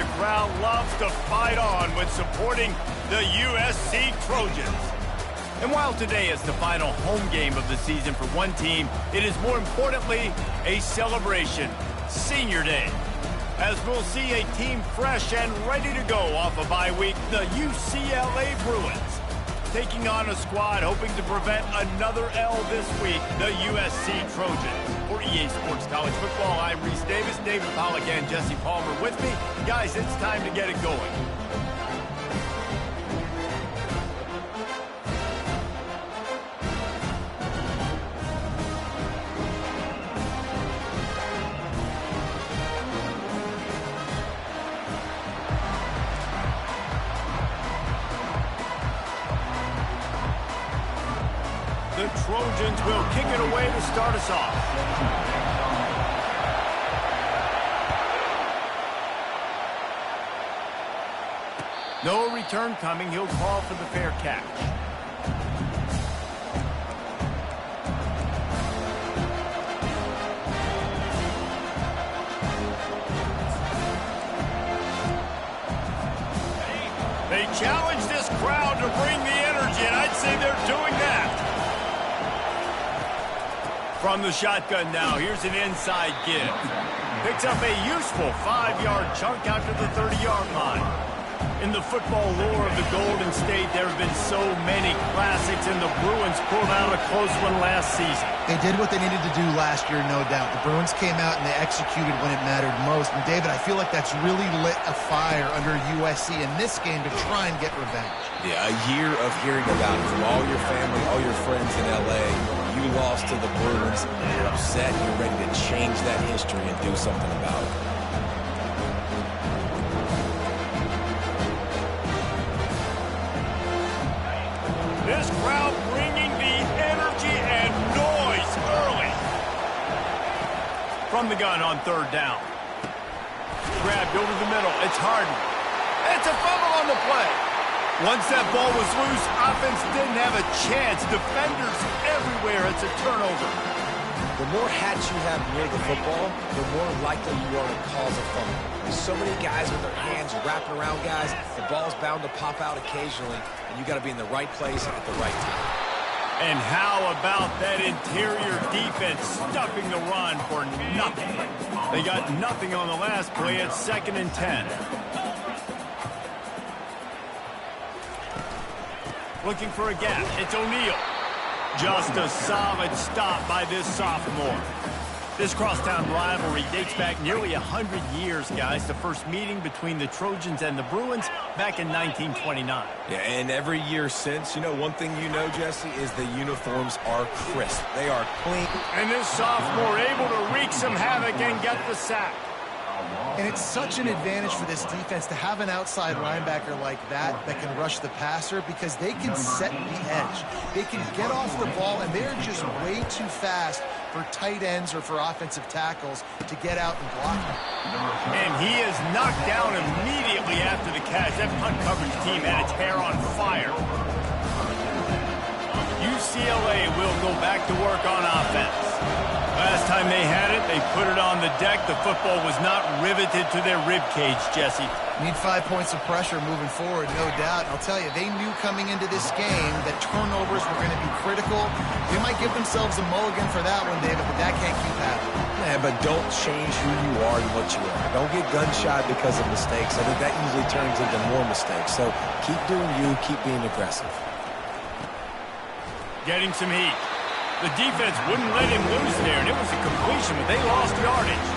the crowd loves to fight on when supporting the USC Trojans. And while today is the final home game of the season for one team, it is more importantly a celebration, Senior Day. As we'll see a team fresh and ready to go off a bye week, the UCLA Bruins taking on a squad hoping to prevent another L this week, the USC Trojans. For EA Sports College Football, I'm Reese Davis, David Pollack, and Jesse Palmer with me. Guys, it's time to get it going. The Trojans will kick it away to start us off. No return coming. He'll call for the fair catch. They challenge this crowd to bring the energy, and I'd say they're doing that. From the shotgun now, here's an inside give. Picks up a useful 5-yard chunk out to the 30-yard line. In the football lore of the Golden State, there have been so many classics, and the Bruins pulled out a close one last season. They did what they needed to do last year, no doubt. The Bruins came out and they executed when it mattered most. And, David, I feel like that's really lit a fire under USC in this game to try and get revenge. Yeah, a year of hearing about it from all your family, all your friends in L.A. You lost to the Bruins, you're upset, you're ready to change that history and do something about it. This crowd bringing the energy and noise early. From the gun on third down. Grabbed over the middle. It's Harden. It's a fumble on the play. Once that ball was loose, offense didn't have a chance. Defenders everywhere. It's a turnover. The more hats you have near the football, the more likely you are to cause a fumble. There's so many guys with their hands wrapping around guys. The ball's bound to pop out occasionally, and you got to be in the right place at the right time. And how about that interior defense stuffing the run for nothing? They got nothing on the last play. It's 2nd and 10. Looking for a gap. It's O'Neal. Just a solid stop by this sophomore. This crosstown rivalry dates back nearly 100 years, guys. The first meeting between the Trojans and the Bruins back in 1929. Yeah, and every year since, you know, one thing you know, Jesse, is the uniforms are crisp. They are clean. And this sophomore able to wreak some havoc and get the sack. And it's such an advantage for this defense to have an outside linebacker like that can rush the passer because they can set the edge. They can get off the ball, and they're just way too fast for tight ends or for offensive tackles to get out and block them. And he is knocked down immediately after the catch. That punt coverage team had its hair on fire. UCLA will go back to work on offense. Last time they had it, they put it on the deck. The football was not riveted to their rib cage, Jesse. Need 5 points of pressure moving forward, no doubt. I'll tell you, they knew coming into this game that turnovers were going to be critical. They might give themselves a mulligan for that one, David, but that can't keep happening. Yeah, but don't change who you are and what you are. Don't get gun-shy because of mistakes. I think that usually turns into more mistakes. So keep doing you, keep being aggressive. Getting some heat. The defense wouldn't let him loose there, and it was a completion, but they lost yardage.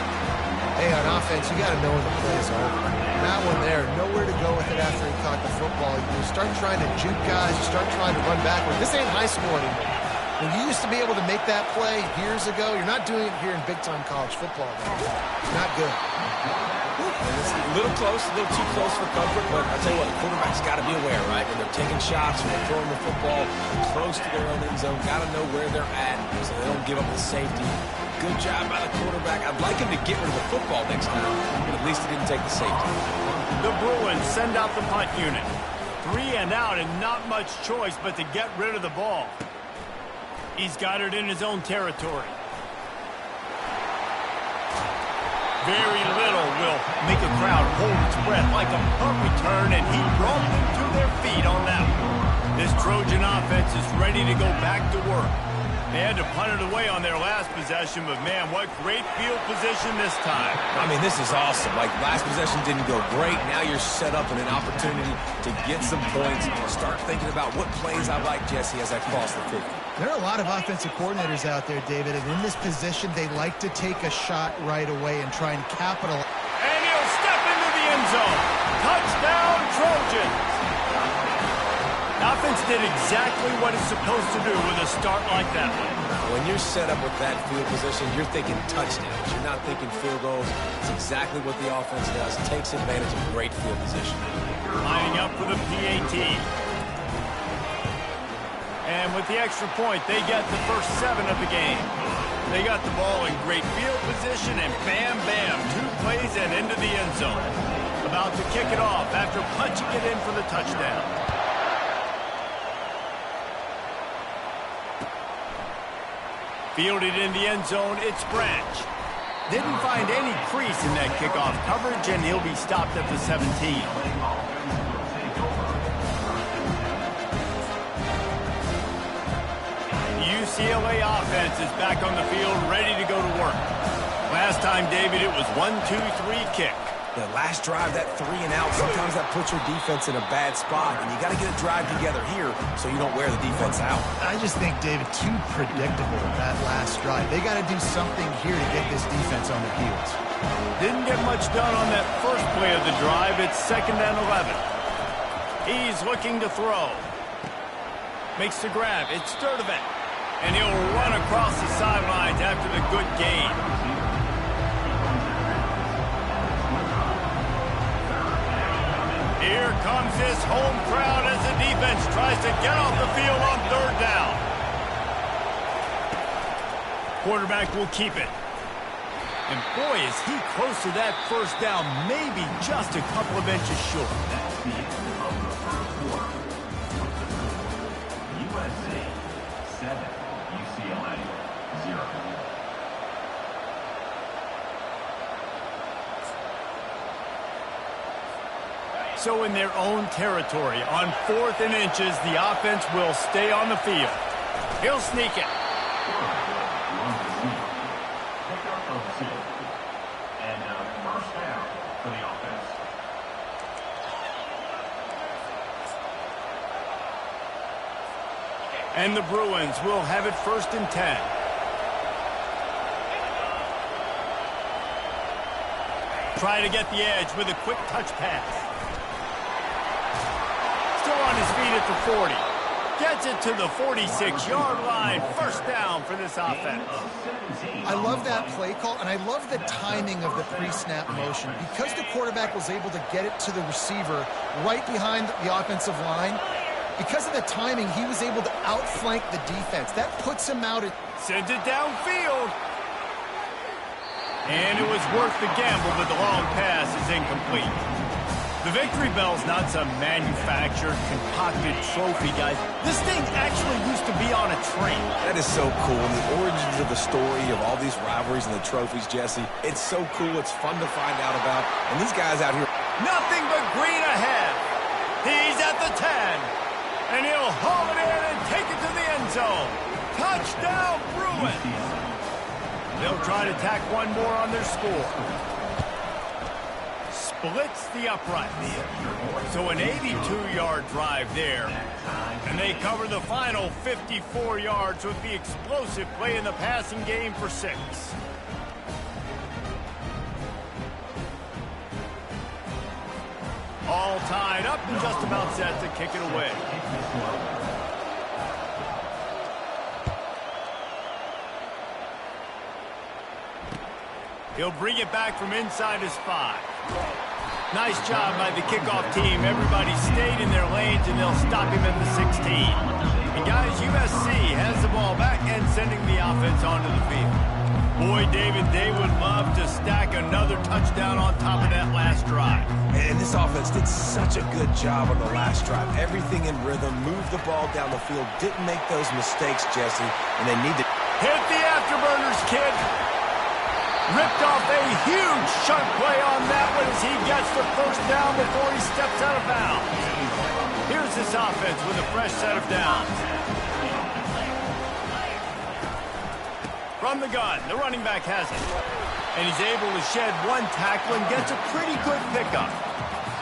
Hey, on offense, you got to know when the play is over. That one there, nowhere to go with it after he caught the football. You start trying to juke guys, you start trying to run backward. This ain't high school anymore. When you used to be able to make that play years ago, you're not doing it here in big-time college football. Not good. It's a little close, a little too close for comfort, but I tell you what, the quarterback's got to be aware, right? When they're taking shots, when they're throwing the football close to their own end zone, got to know where they're at so they don't give up the safety. Good job by the quarterback. I'd like him to get rid of the football next time, but at least he didn't take the safety. The Bruins send out the punt unit. 3 and out and not much choice but to get rid of the ball. He's got it in his own territory. Very little will make a crowd hold its breath like a punt return, and he brought them to their feet on that one. This Trojan offense is ready to go back to work. They had to punt it away on their last possession, but man, what great field position this time. I mean, this is awesome. Like, last possession didn't go great. Now you're set up in an opportunity to get some points. Start thinking about what plays I like, Jesse, as I cross the 50. There are a lot of offensive coordinators out there, David, and in this position, they like to take a shot right away and try and capitalize. And he'll step into the end zone. Touchdown, Trojans. The offense did exactly what it's supposed to do with a start like that one. When you're set up with that field position, you're thinking touchdowns. You're not thinking field goals. It's exactly what the offense does. Takes advantage of great field position. Lining up for the PAT. And with the extra point, they get the first 7 of the game. They got the ball in great field position, and bam, bam, 2 plays and into the end zone. About to kick it off after punching it in for the touchdown. Fielded in the end zone, it's Branch. Didn't find any crease in that kickoff coverage, and he'll be stopped at the 17. UCLA offense is back on the field, ready to go to work. Last time, David, it was 1-2-3 kick. The last drive, that 3 and out, sometimes that puts your defense in a bad spot, and you got to get a drive together here so you don't wear the defense out. I just think, David, too predictable that last drive. They got to do something here to get this defense on their heels. Didn't get much done on that first play of the drive. It's 2nd and 11. He's looking to throw. Makes the grab. It's Sturdivant. And he'll run across the sidelines after the good gain. Here comes this home crowd as the defense tries to get off the field on 3rd down. Quarterback will keep it. And boy, is he close to that first down, maybe just a couple of inches short. USA 7, UCLA 0. So in their own territory, on 4th and inches, the offense will stay on the field. He'll sneak it. And first down for the offense. And the Bruins will have it 1st and 10. Try to get the edge with a quick touch pass. Still on his feet at the 40. Gets it to the 46-yard line. First down for this offense. I love that play call, and I love the timing of the pre-snap motion. Because the quarterback was able to get it to the receiver right behind the offensive line, because of the timing, he was able to outflank the defense. That puts him out. Sends it downfield. And it was worth the gamble, but the long pass is incomplete. The victory bell's not some manufactured, concocted trophy, guys. This thing actually used to be on a train. That is so cool. And the origins of the story of all these rivalries and the trophies, Jesse, it's so cool. It's fun to find out about. And these guys out here. Nothing but green ahead. He's at the 10. And he'll haul it in and take it to the end zone. Touchdown, Bruins. They'll try to tack one more on their score. Splits the uprights. So an 82-yard drive there. And they cover the final 54 yards with the explosive play in the passing game for 6. All tied up and just about set to kick it away. He'll bring it back from inside his 5. Nice job by the kickoff team. Everybody stayed in their lanes, and they'll stop him at the 16. And guys, USC has the ball back and sending the offense onto the field. Boy, David, they would love to stack another touchdown on top of that last drive. And this offense did such a good job on the last drive. Everything in rhythm, moved the ball down the field, didn't make those mistakes, Jesse, and they need to hit the afterburners, kid. Ripped off a huge chunk play on that one as he gets the first down before he steps out of bounds. Here's this offense with a fresh set of downs. From the gun, the running back has it. And he's able to shed one tackle and gets a pretty good pickup.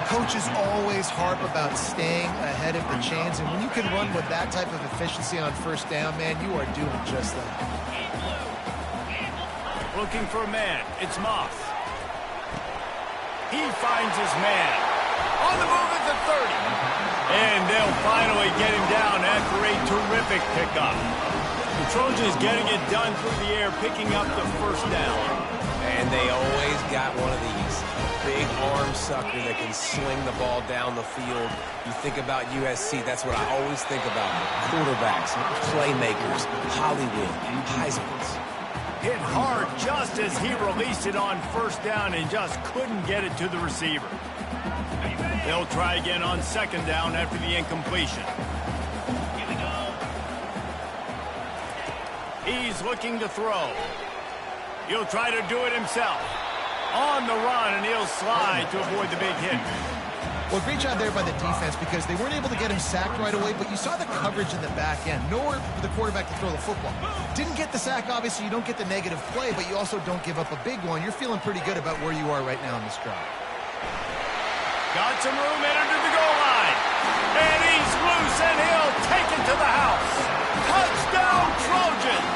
Coaches always harp about staying ahead of the chains, and when you can run with that type of efficiency on first down, man, you are doing just that. Looking for a man. It's Moss. He finds his man. On the move at the 30. And they'll finally get him down after a terrific pickup. The Trojans getting it done through the air, picking up the first down. And they always got one of these. Big arm sucker that can sling the ball down the field. You think about USC, that's what I always think about. Quarterbacks, playmakers, Hollywood, Heismans. Hit hard just as he released it on first down and just couldn't get it to the receiver. They'll try again on second down after the incompletion. He's looking to throw. He'll try to do it himself. On the run, and he'll slide to avoid the big hit. Well, great job there by the defense because they weren't able to get him sacked right away, but you saw the coverage in the back end. Nowhere for the quarterback to throw the football. Didn't get the sack, obviously. You don't get the negative play, but you also don't give up a big one. You're feeling pretty good about where you are right now in this drive. Got some room entered to the goal line. And he's loose, and he'll take it to the house. Touchdown, Trojans!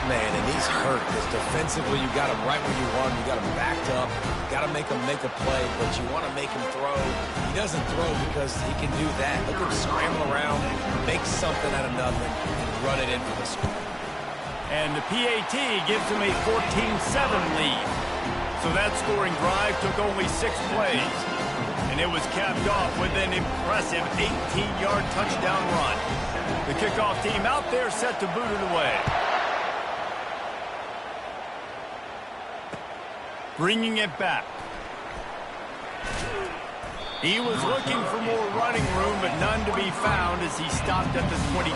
Man, and he's hurt because defensively you got him right where you want him. You got him backed up. Got to make him make a play, but you want to make him throw. He doesn't throw because he can do that. Look at him scramble around, make something out of nothing, and run it in for the score. And the PAT gives him a 14-7 lead. So that scoring drive took only 6 plays. And it was capped off with an impressive 18-yard touchdown run. The kickoff team out there set to boot it away. Bringing it back. He was looking for more running room, but none to be found as he stopped at the 23.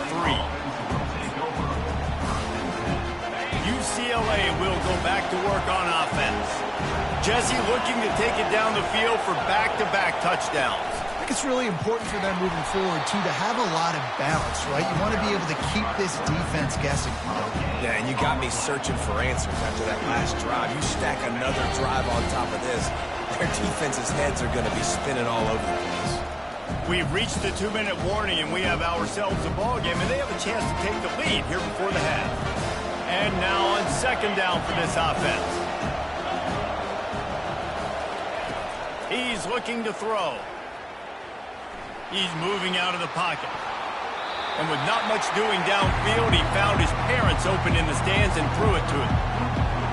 UCLA will go back to work on offense. Jesse looking to take it down the field for back-to-back touchdowns. I think it's really important for them moving forward, too, to have a lot of balance, right? You want to be able to keep this defense guessing. Yeah, and you got me searching for answers after that last drive. You stack another drive on top of this, their defense's heads are going to be spinning all over the place. We've reached the 2-minute warning, and we have ourselves a ball game, and they have a chance to take the lead here before the half. And now on second down for this offense. He's looking to throw. He's moving out of the pocket. And with not much doing downfield, he found his parents open in the stands and threw it to him.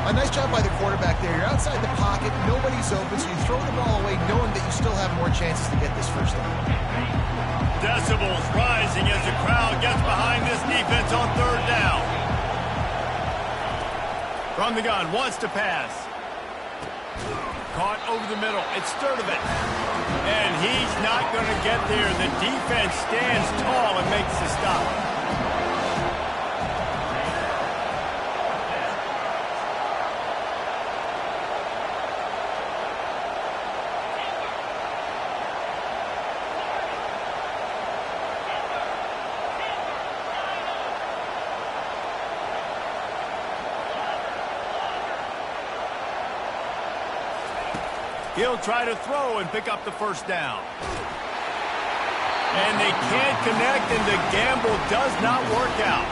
A nice job by the quarterback there. You're outside the pocket, nobody's open, so you throw the ball away knowing that you still have more chances to get this first down. Decibels rising as the crowd gets behind this defense on third down. From the gun, wants to pass. Caught over the middle. It's Sturdivant. And he's not going to get there. The defense stands tall and makes the stop. He'll try to throw and pick up the first down. And they can't connect, and the gamble does not work out.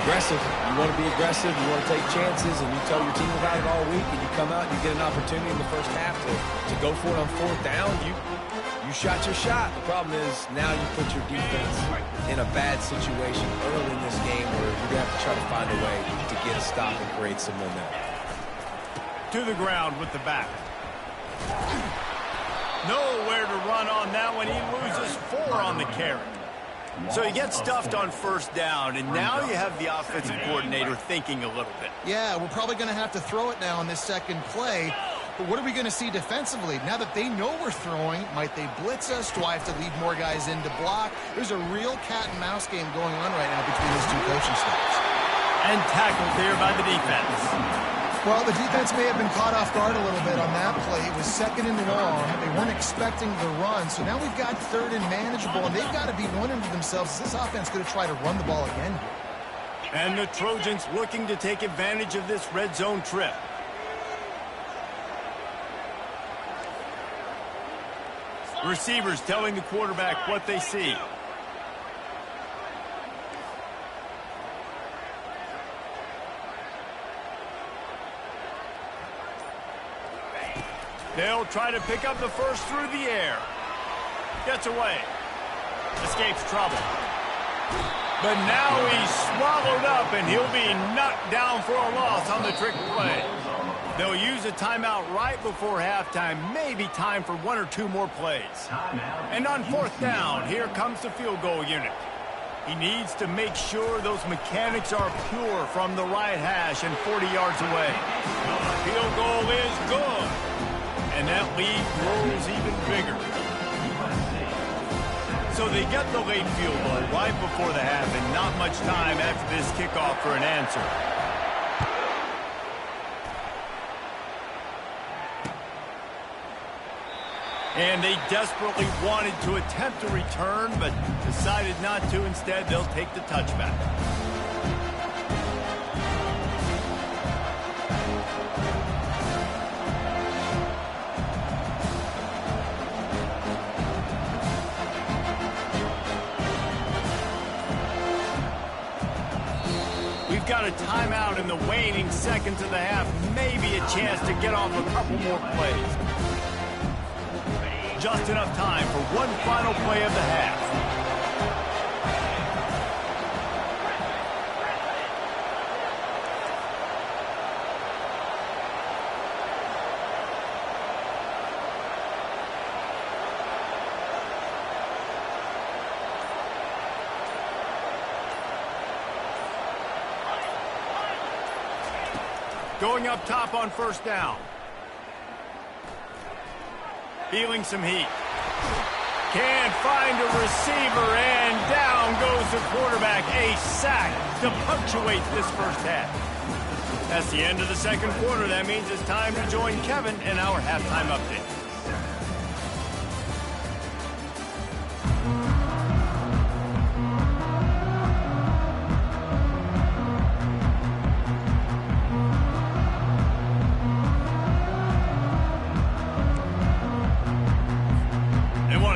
Aggressive. You want to be aggressive. You want to take chances, and you tell your team about it all week, and you come out and you get an opportunity in the first half to go for it on fourth down. You shot your shot. The problem is now you put your defense in a bad situation early in this game where you're going to have to try to find a way to get a stop and create some momentum. To the ground with the back. Nowhere to run on that one. He loses 4 on the carry. So he gets stuffed on first down, and now you have the offensive coordinator thinking a little bit. Yeah, we're probably going to have to throw it now on this second play. But what are we going to see defensively? Now that they know we're throwing, might they blitz us? Do I have to lead more guys in to block? There's a real cat and mouse game going on right now between these two coaching staffs. And tackled there by the defense. Well, the defense may have been caught off guard a little bit on that play. It was 2nd and long. They weren't expecting the run. So now we've got 3rd and manageable, and they've got to be wondering to themselves, is this offense going to try to run the ball again here? And the Trojans looking to take advantage of this red zone trip. Receivers telling the quarterback what they see. They'll try to pick up the first through the air. Gets away. Escapes trouble. But now he's swallowed up, and he'll be knocked down for a loss on the trick play. They'll use a timeout right before halftime. Maybe time for 1 or 2 more plays. And on 4th down, here comes the field goal unit. He needs to make sure those mechanics are pure from the right hash and 40 yards away. Field goal is good. And that lead grows even bigger. So they get the late field goal right before the half, and not much time after this kickoff for an answer. And they desperately wanted to attempt a return, but decided not to. Instead, they'll take the touchback. We've got a timeout in the waning seconds of the half. Maybe a chance to get off a couple more plays. Just enough time for one final play of the half. Going up top on 1st down. Feeling some heat. Can't find a receiver, and down goes the quarterback. A sack to punctuate this first half. That's the end of the 2nd quarter. That means it's time to join Kevin in our halftime update.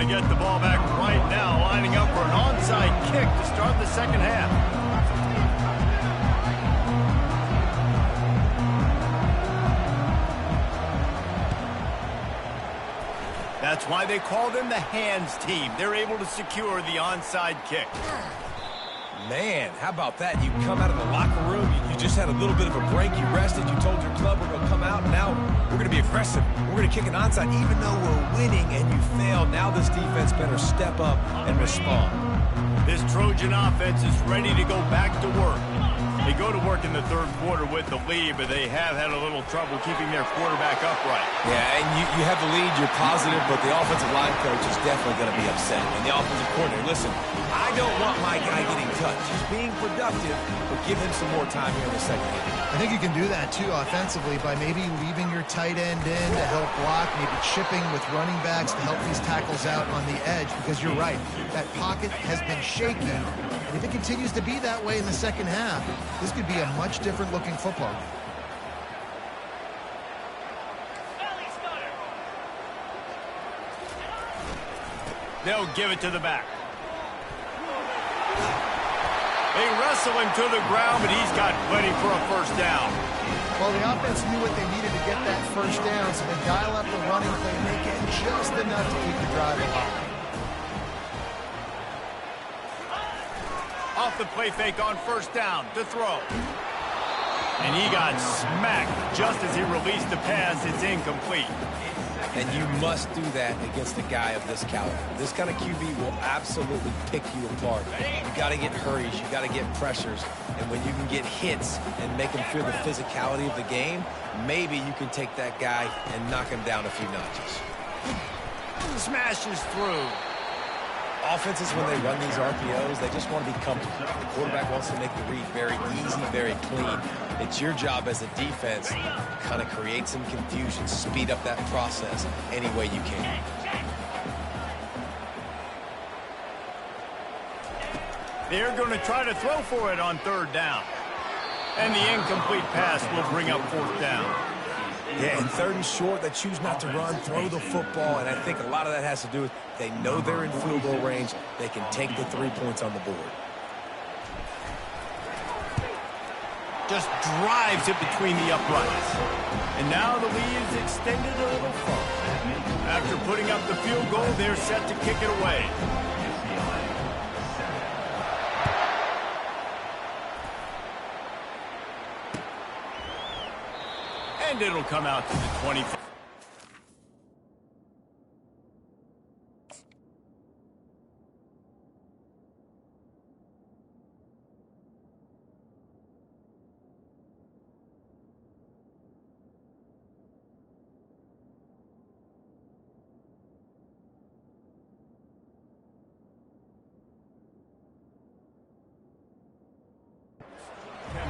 Get the ball back right now, lining up for an onside kick to start the 2nd half. That's why they call them the hands team. They're able to secure the onside kick. Man, how about that? You come out of the locker room, you just had a little bit of a break, you rested, you told your club we're going to come out, now we're going to be aggressive. We're going to kick an onside, even though we're winning and you failed. Now this defense better step up and respond. This Trojan offense is ready to go back to work. They go to work in the 3rd quarter with the lead, but they have had a little trouble keeping their quarterback upright. Yeah, and you have the lead, you're positive, but the offensive line coach is definitely going to be upset. And the offensive coordinator, listen, I don't want my guy getting touched. He's being productive, but give him some more time here in the 2nd half. I think you can do that, too, offensively, by maybe leaving your tight end in to help block, maybe chipping with running backs to help these tackles out on the edge, because you're right, that pocket has been shaky. And if it continues to be that way in the 2nd half, this could be a much different looking football game. They'll give it to the back. They wrestle him to the ground, but he's got plenty for a 1st down. Well, the offense knew what they needed to get that 1st down, so they dial up the running play and they get just enough to keep the drive alive. Off the play fake on 1st down to throw. And he got smacked just as he released the pass. It's incomplete. And you must do that against a guy of this caliber. This kind of QB will absolutely pick you apart. You got to get hurries. You got to get pressures. And when you can get hits and make him feel the physicality of the game, maybe you can take that guy and knock him down a few notches. Smashes through. Offenses, when they run these RPOs, they just want to be comfortable. The quarterback wants to make the read very easy, very clean. It's your job as a defense to kind of create some confusion, speed up that process any way you can. They're going to try to throw for it on third down. And the incomplete pass will bring up fourth down. Yeah, and third and short, they choose not to run, throw the football, and I think a lot of that has to do with they know they're in field goal range. They can take the 3 points on the board. Just drives it between the uprights. And now the lead is extended a little further. After putting up the field goal, they're set to kick it away. And it'll come out to the 25.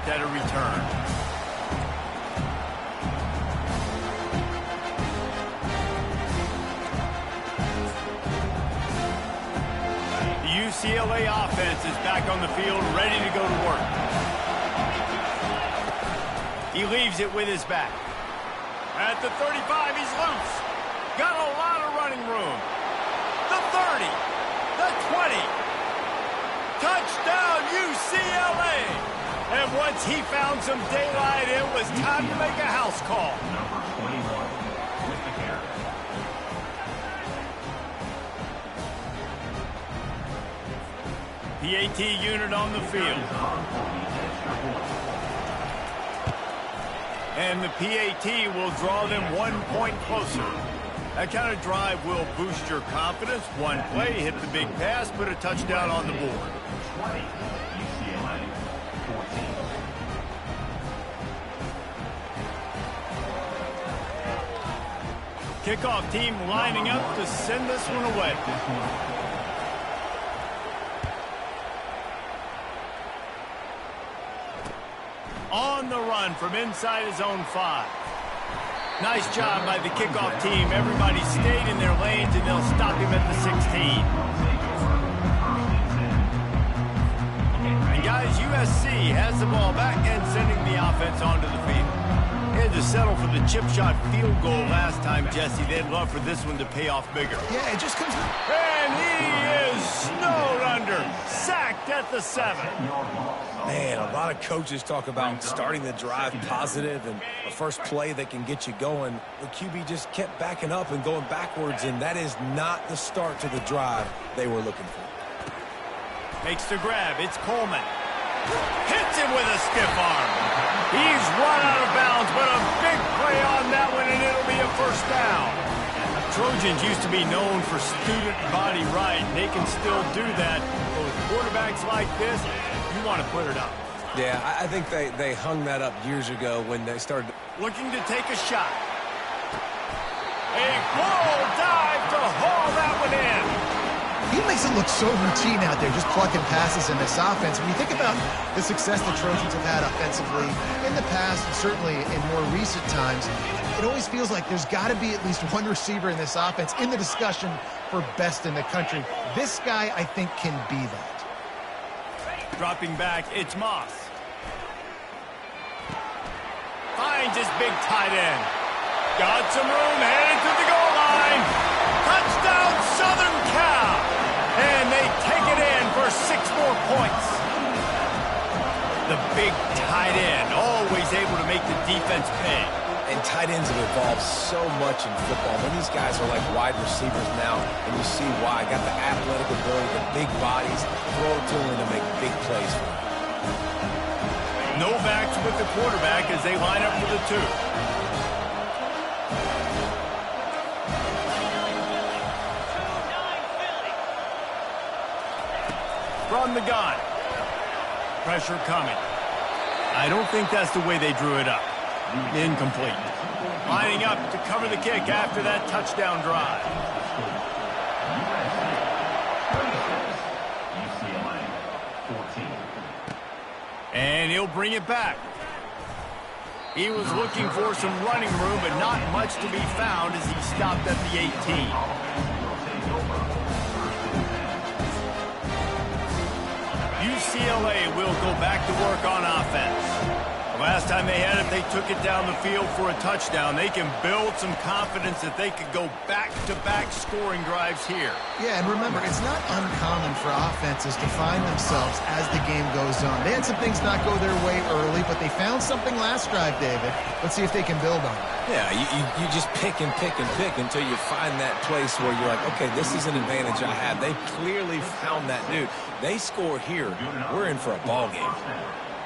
Attempt at a return. UCLA offense is back on the field, ready to go to work. He leaves it with his back. At the 35, he's loose. Got a lot of running room. The 30, the 20. Touchdown, UCLA! And once he found some daylight, it was time to make a house call. Number 21 with the carry. PAT unit on the field. And the PAT will draw them 1 point closer. That kind of drive will boost your confidence. One play, hit the big pass, put a touchdown on the board. 20, UCLA, 14. Kickoff team lining up to send this one away. On the run from inside his own 5. Nice job by the kickoff team. Everybody stayed in their lanes, and they'll stop him at the 16. And guys, USC has the ball back and sending the offense onto the field. They had to settle for the chip shot field goal last time, Jesse. They'd love for this one to pay off bigger. Yeah, it just comes... And he is snowed under. Sacked at the 7. Man, a lot of coaches talk about starting the drive positive and a first play that can get you going. The QB just kept backing up and going backwards, and that is not the start to the drive they were looking for. Makes the grab. It's Coleman. Hits him with a stiff arm. He's run out of bounds, but a big play on that one, and it'll be a first down. Trojans used to be known for student body right. They can still do that. But with quarterbacks like this, you want to put it up. Yeah, I think they hung that up years ago when they started. Looking to take a shot. A full dive to haul that one in. He makes it look so routine out there, just plucking passes in this offense. When you think about the success the Trojans have had offensively in the past, and certainly in more recent times, it always feels like there's got to be at least one receiver in this offense in the discussion for best in the country. This guy, I think, can be that. Dropping back, it's Moss. Finds his big tight end. Got some room, headed to the goal line. Touchdown, Southern Cal. And they take it in for 6 more points. The big tight end, always able to make the defense pay. And tight ends have evolved so much in football. When these guys are like wide receivers now, and you see why. Got the athletic ability, the big bodies, throw it to them to make big plays for them. No backs with the quarterback as they line up for the 2. From the gun. Pressure coming. I don't think that's the way they drew it up. Incomplete. Lining up to cover the kick after that touchdown drive. UCLA 14. And he'll bring it back. He was looking for some running room, but not much to be found as he stopped at the 18. UCLA will go back to work on offense. The last time they had it, they took it down the field for a touchdown. They can build some confidence that they could go back-to-back scoring drives here. Yeah, and remember, it's not uncommon for offenses to find themselves as the game goes on. They had some things not go their way early, but they found something last drive, David. Let's see if they can build on it. Yeah, you just pick and pick and pick until you find that place where you're like, okay, this is an advantage I have. They clearly found that dude. They score here. We're in for a ball game.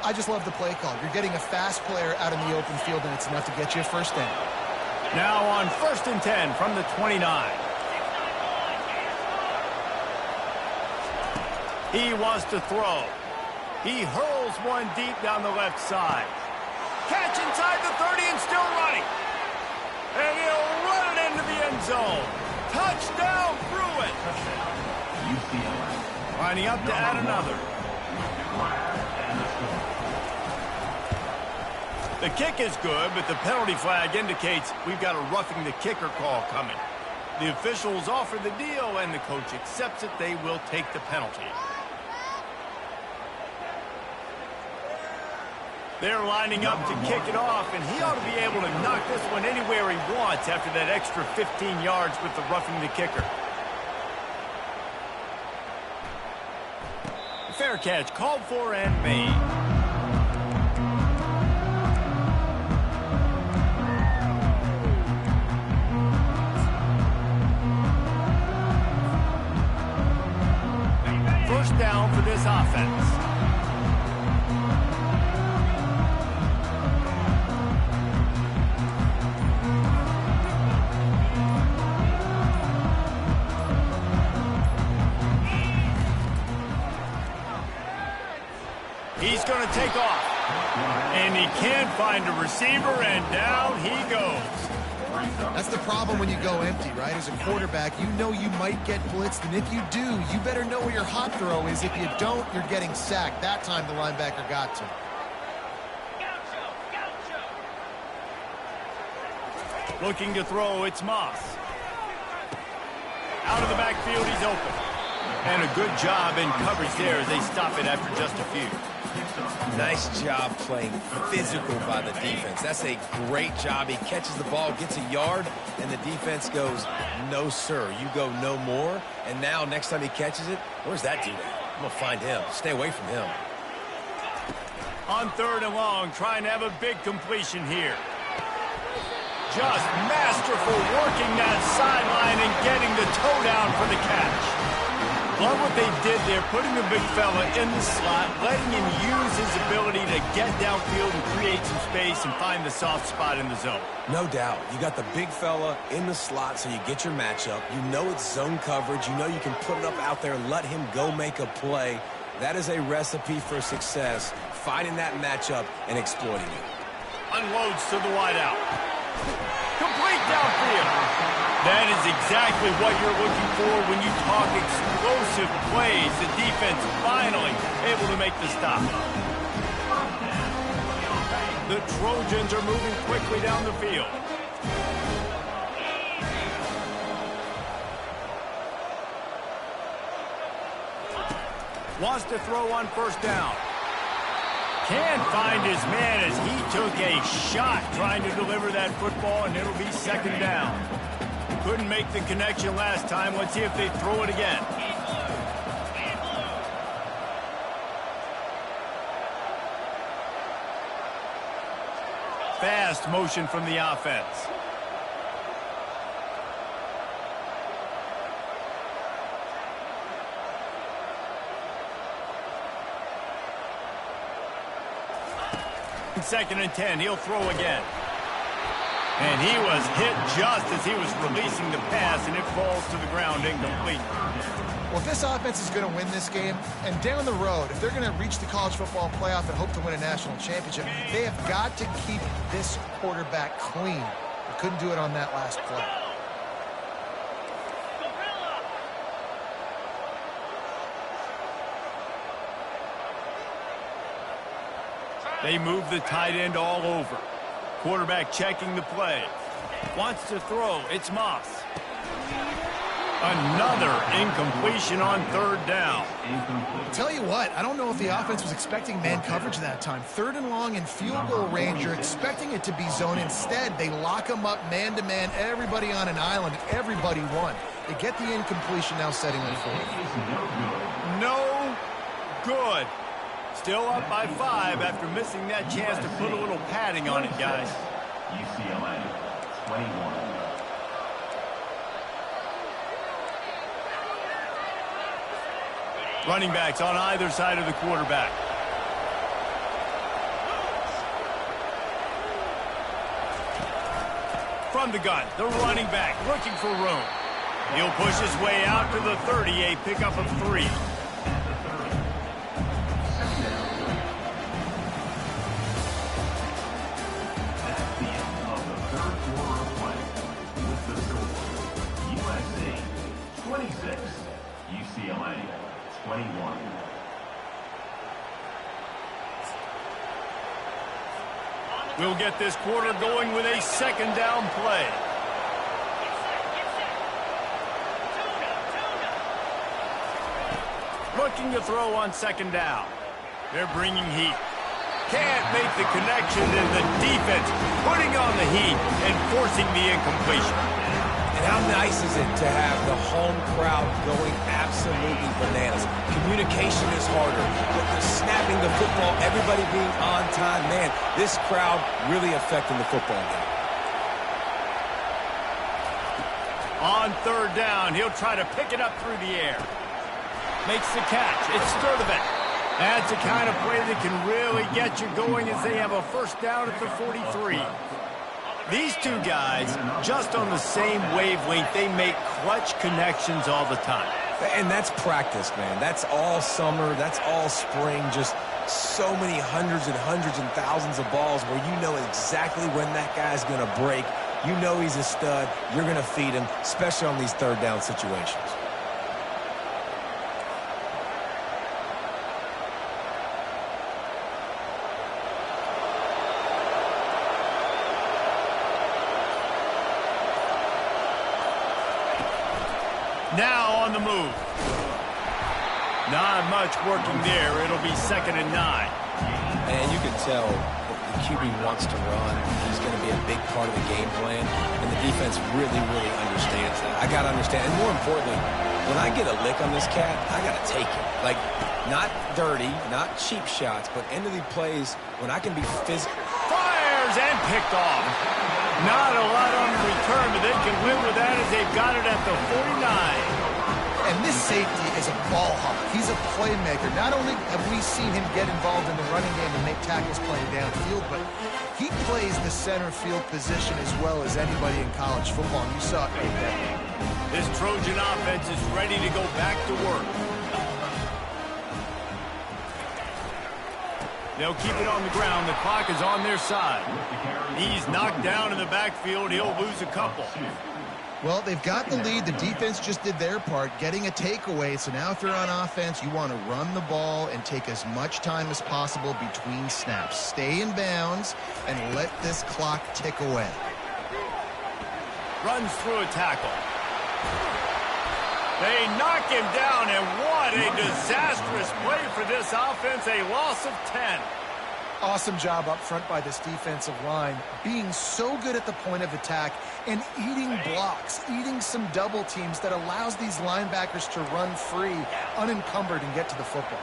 I just love the play call. You're getting a fast player out in the open field, and it's enough to get you a first down. Now on 1st and 10 from the 29. He wants to throw. He hurls one deep down the left side. Catch inside the 30 and still running. And he'll run it into the end zone. Touchdown, Bruin. Lining up to add another. The kick is good, but the penalty flag indicates we've got a roughing the kicker call coming. The officials offer the deal, and the coach accepts it. They will take the penalty. They're lining up to kick it off, and he ought to be able to knock this one anywhere he wants after that extra 15 yards with the roughing the kicker. Fair catch called for and made. First down for this offense. He's going to take off. And he can't find a receiver, and down he goes. That's the problem when you go empty, right? As a quarterback, you know you might get blitzed, and if you do, you better know where your hot throw is. If you don't, you're getting sacked. That time the linebacker got to. Looking to throw, it's Moss. Out of the backfield, he's open. And a good job in coverage there as they stop it after just a few. Nice job playing physical by the defense. That's a great job. He catches the ball, gets a yard, and the defense goes, no, sir, you go no more. And now next time he catches it, where's that dude at? I'm going to find him. Stay away from him. On 3rd and long, trying to have a big completion here. Just masterful working that sideline and getting the toe down for the catch. Love what they did there, putting the big fella in the slot, letting him use his ability to get downfield and create some space and find the soft spot in the zone. No doubt. You got the big fella in the slot so you get your matchup. You know it's zone coverage. You know you can put it up out there and let him go make a play. That is a recipe for success, finding that matchup and exploiting it. Unloads to the wideout. Complete downfield. That is exactly what you're looking for when you talk explosive plays. The defense finally able to make the stop. The Trojans are moving quickly down the field. Wants to throw on 1st down. Can't find his man as he took a shot trying to deliver that football, and it'll be 2nd down. Couldn't make the connection last time. Let's see if they throw it again. Fast motion from the offense. In 2nd and 10, he'll throw again. And he was hit just as he was releasing the pass, and it falls to the ground incomplete. Well, if this offense is going to win this game, and down the road, if they're going to reach the college football playoff and hope to win a national championship, they have got to keep this quarterback clean. They couldn't do it on that last play. They move the tight end all over. Quarterback checking the play. Wants to throw. It's Moss. Another incompletion on third down. Tell you what, I don't know if the offense was expecting man coverage that time. 3rd and long in field goal range, you're expecting it to be zone. Instead, they lock them up man-to-man, everybody on an island, and everybody won. They get the incompletion, now setting them forward. No good. Still up by 5 after missing that chance to put a little padding on it, guys. UCLA, 21. Running backs on either side of the quarterback. From the gun, the running back looking for room. He'll push his way out to the 30, a pickup of 3. That's the end of the 3rd quarter of play. With the score, USC 26, UCLA 21. We'll get this quarter going with a 2nd down play. Looking to throw on 2nd down. They're bringing heat. Can't make the connection, and the defense putting on the heat and forcing the incompletion. And how nice is it to have the home crowd going absolutely bananas? Communication is harder. The snapping the football, everybody being on time. Man, this crowd really affecting the football game. On 3rd down, he'll try to pick it up through the air. Makes the catch. It's Sturdivant. That's the kind of play that can really get you going as they have a 1st down at the 43. These two guys, just on the same wavelength, they make clutch connections all the time. And that's practice, man. That's all summer. That's all spring. Just so many hundreds and thousands of balls where you know exactly when that guy's going to break. You know he's a stud. You're going to feed him, especially on these 3rd down situations. Now on the move. Not much working there. It'll be 2nd and 9. And you can tell the QB wants to run. He's going to be a big part of the game plan. And the defense really understands that. I got to understand. And more importantly, when I get a lick on this cat, I got to take it. Like, not dirty, not cheap shots, but end of the plays when I can be physical. Fires and picked off. Not a lot on the return, but they can live with that as they've got it at the 49. And this safety is a ball hawk. He's a playmaker. Not only have we seen him get involved in the running game and make tackles playing downfield, but he plays the center field position as well as anybody in college football. And you saw it right there. This Trojan offense is ready to go back to work. They'll keep it on the ground. The clock is on their side. He's knocked down in the backfield. He'll lose a couple. Well, they've got the lead. The defense just did their part, getting a takeaway. So now if you're on offense, you want to run the ball and take as much time as possible between snaps. Stay in bounds and let this clock tick away. Runs through a tackle. They knock him down, and what a disastrous play for this offense. A loss of 10. Awesome job up front by this defensive line, being so good at the point of attack and eating blocks, eating some double teams that allows these linebackers to run free, unencumbered, and get to the football.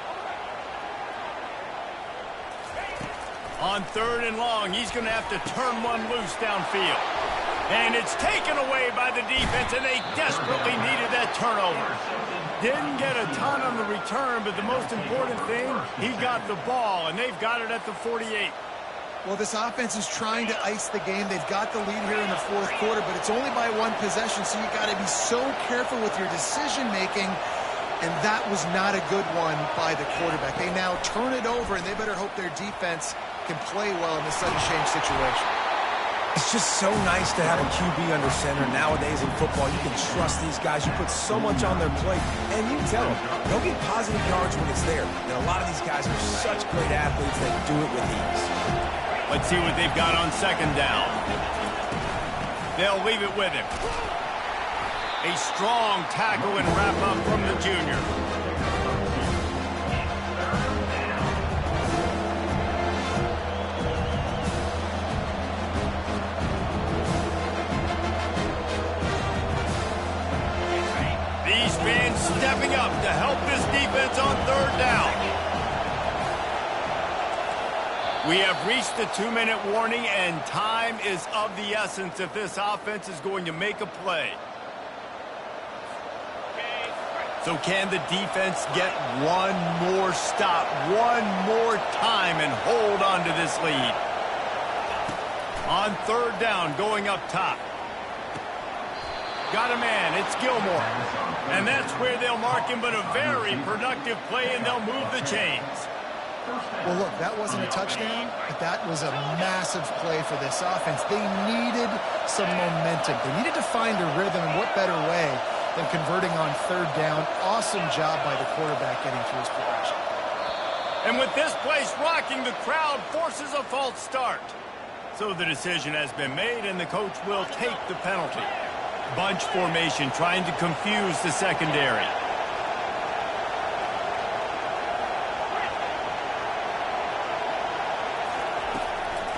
On 3rd and long, he's going to have to turn one loose downfield. And it's taken away by the defense, and they desperately needed that turnover. Didn't get a ton on the return, but the most important thing, he got the ball, and they've got it at the 48. Well, this offense is trying to ice the game. They've got the lead here in the 4th quarter, but it's only by 1 possession, so you got to be so careful with your decision-making, and that was not a good one by the quarterback. They now turn it over, and they better hope their defense can play well in this sudden change situation. It's just so nice to have a QB under center. Nowadays in football, you can trust these guys. You put so much on their plate, and you tell them, they'll get positive yards when it's there. And a lot of these guys are such great athletes that do it with ease. Let's see what they've got on second down. They'll leave it with him. A strong tackle and wrap-up from the junior. These fans stepping up to help this defense on third down. We have reached the 2-minute warning, and time is of the essence if this offense is going to make a play. So can the defense get one more stop, one more time, and hold on to this lead? On third down, going up top. Got a man, it's Gilmore. And that's where they'll mark him, but a very productive play, and they'll move the chains. Well, look, that wasn't a touchdown, but that was a massive play for this offense. They needed some momentum. They needed to find a rhythm, and what better way than converting on third down. Awesome job by the quarterback getting through his progression. And with this place rocking, the crowd forces a false start. So the decision has been made, and the coach will take the penalty. Bunch formation trying to confuse the secondary.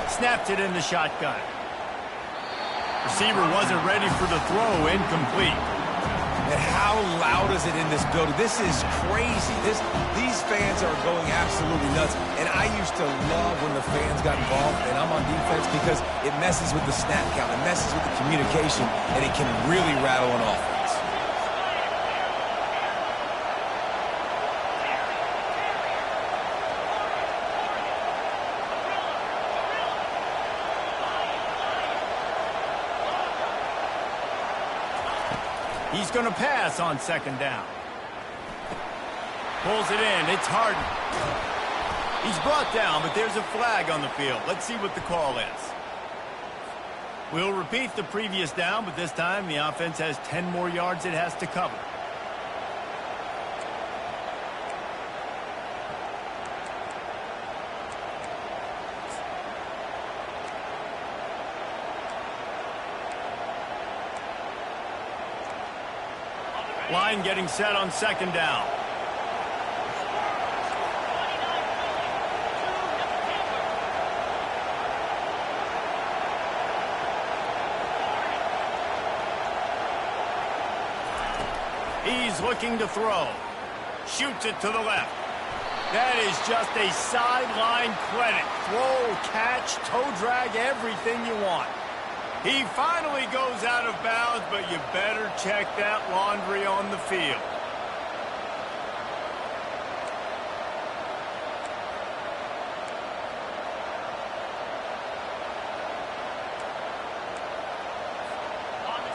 Snapped it in the shotgun. Receiver wasn't ready for the throw, incomplete. And how loud is it in this building? This is crazy. These fans are going absolutely nuts. And I used to love when the fans got involved, and I'm on defense, because it messes with the snap count, it messes with the communication, and it can really rattle an offense. He's going to pass on second down. Pulls it in. It's Harden. He's brought down, but there's a flag on the field. Let's see what the call is. We'll repeat the previous down, but this time the offense has 10 more yards it has to cover. Line getting set on second down. He's looking to throw. Shoots it to the left. That is just a sideline credit. Throw, catch, toe drag, everything you want. He finally goes out of bounds, but you better check that laundry on the field.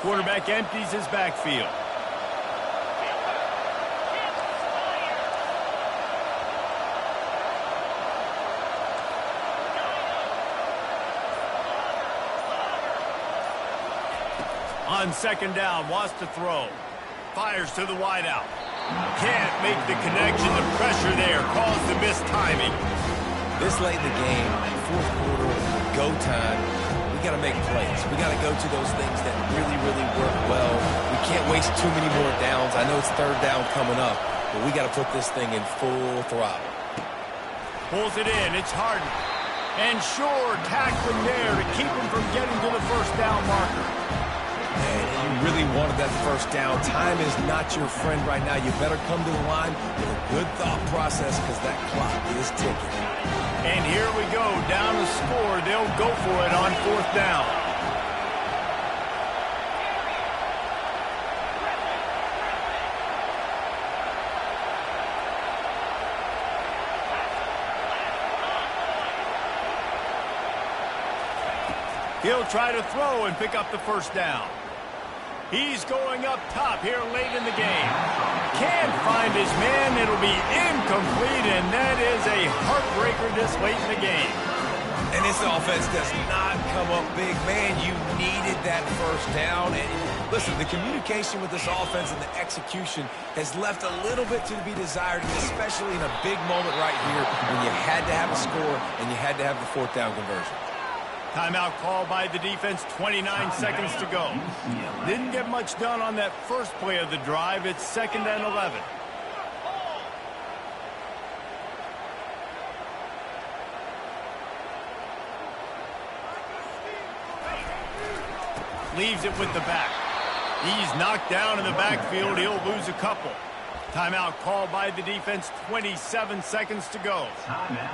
Quarterback empties his backfield. On second down, wants to throw. Fires to the wideout. Can't make the connection. The pressure there caused the missed timing. This late in the game, fourth quarter, go time, we got to make plays. We got to go to those things that really, really work well. We can't waste too many more downs. I know it's third down coming up, but we got to put this thing in full throttle. Pulls it in. It's Harden. And Shore tacked him there to keep him from getting to the first down marker. And you really wanted that first down. Time is not your friend right now. You better come to the line with a good thought process, because that clock is ticking. And here we go, down to score. They'll go for it on fourth down. He'll try to throw and pick up the first down. He's going up top here late in the game. Can't find his man. It'll be incomplete, and that is a heartbreaker this late in the game. And this offense does not come up big. Man, you needed that first down. And listen, the communication with this offense and the execution has left a little bit to be desired, especially in a big moment right here when you had to have a score and you had to have the fourth down conversion. Timeout called by the defense, 29 seconds to go. Didn't get much done on that first play of the drive. It's 2nd and 11. Leaves it with the back. He's knocked down in the backfield. He'll lose a couple. Timeout called by the defense, 27 seconds to go.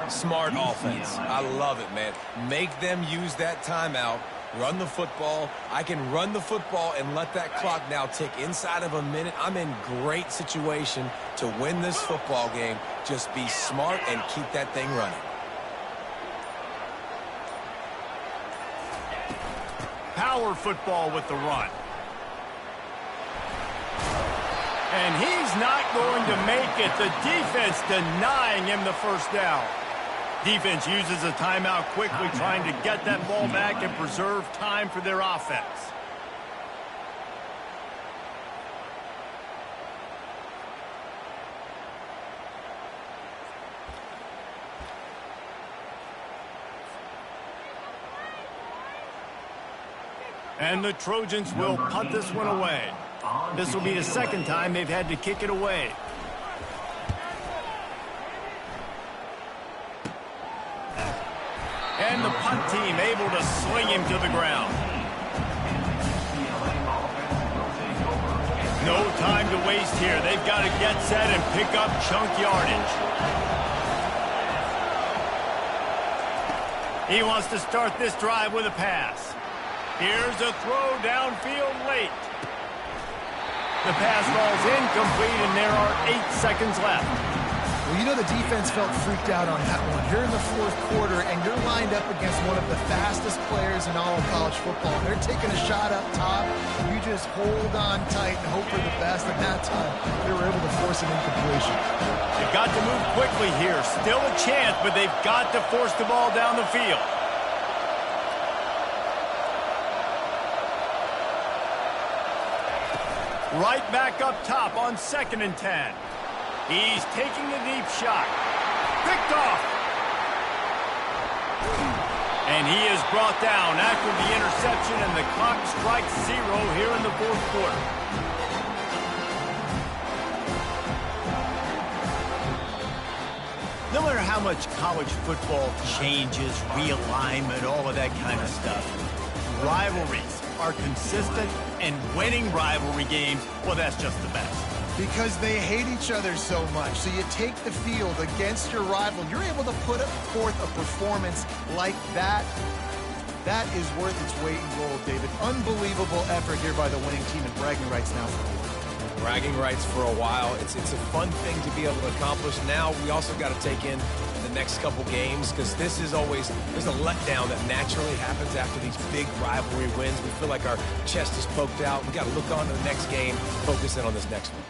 Smart offense. I love it, man. Make them use that timeout. Run the football. I can run the football and let that clock now tick inside of a minute. I'm in great situation to win this football game. Just be smart and keep that thing running. Power football with the run. And he's not going to make it. The defense denying him the first down. Defense uses a timeout quickly, trying to get that ball back and preserve time for their offense. And the Trojans will punt this one away. This will be the second time they've had to kick it away. And the punt team able to sling him to the ground. No time to waste here. They've got to get set and pick up chunk yardage. He wants to start this drive with a pass. Here's a throw downfield late. The pass falls incomplete, and there are 8 seconds left. Well, you know the defense felt freaked out on that one. You're in the fourth quarter, and you're lined up against one of the fastest players in all of college football. They're taking a shot up top. You just hold on tight and hope for the best. At that time, they were able to force an incompletion. They've got to move quickly here. Still a chance, but they've got to force the ball down the field. Right back up top on 2nd and 10. He's taking the deep shot. Picked off. And he is brought down after the interception, and the clock strikes 0 here in the fourth quarter. No matter how much college football changes, realignment, all of that kind of stuff, rivalries are consistent, and winning rivalry games, well, that's just the best. Because they hate each other so much. So you take the field against your rival. You're able to put forth a performance like that. That is worth its weight in gold, David. Unbelievable effort here by the winning team, and bragging rights now for a while. Bragging rights for a while. It's a fun thing to be able to accomplish. Now we also got to take in the next couple games, because this is always, there's a letdown that naturally happens after these big rivalry wins. We feel like our chest is poked out. We got to look on to the next game, focus in on this next one.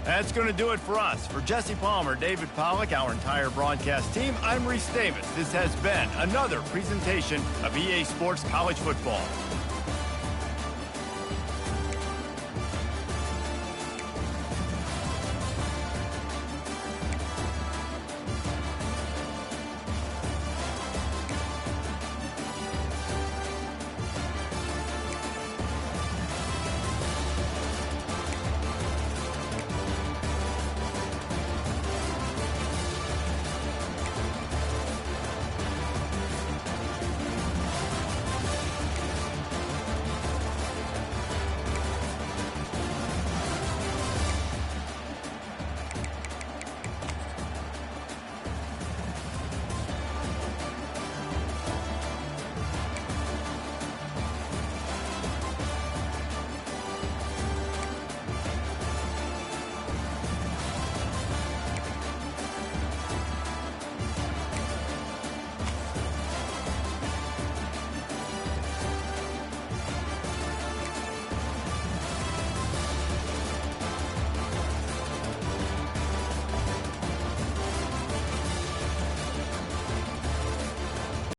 That's going to do it for us. For Jesse Palmer, David Pollack, our entire broadcast team, I'm Reese Davis. This has been another presentation of EA Sports College Football.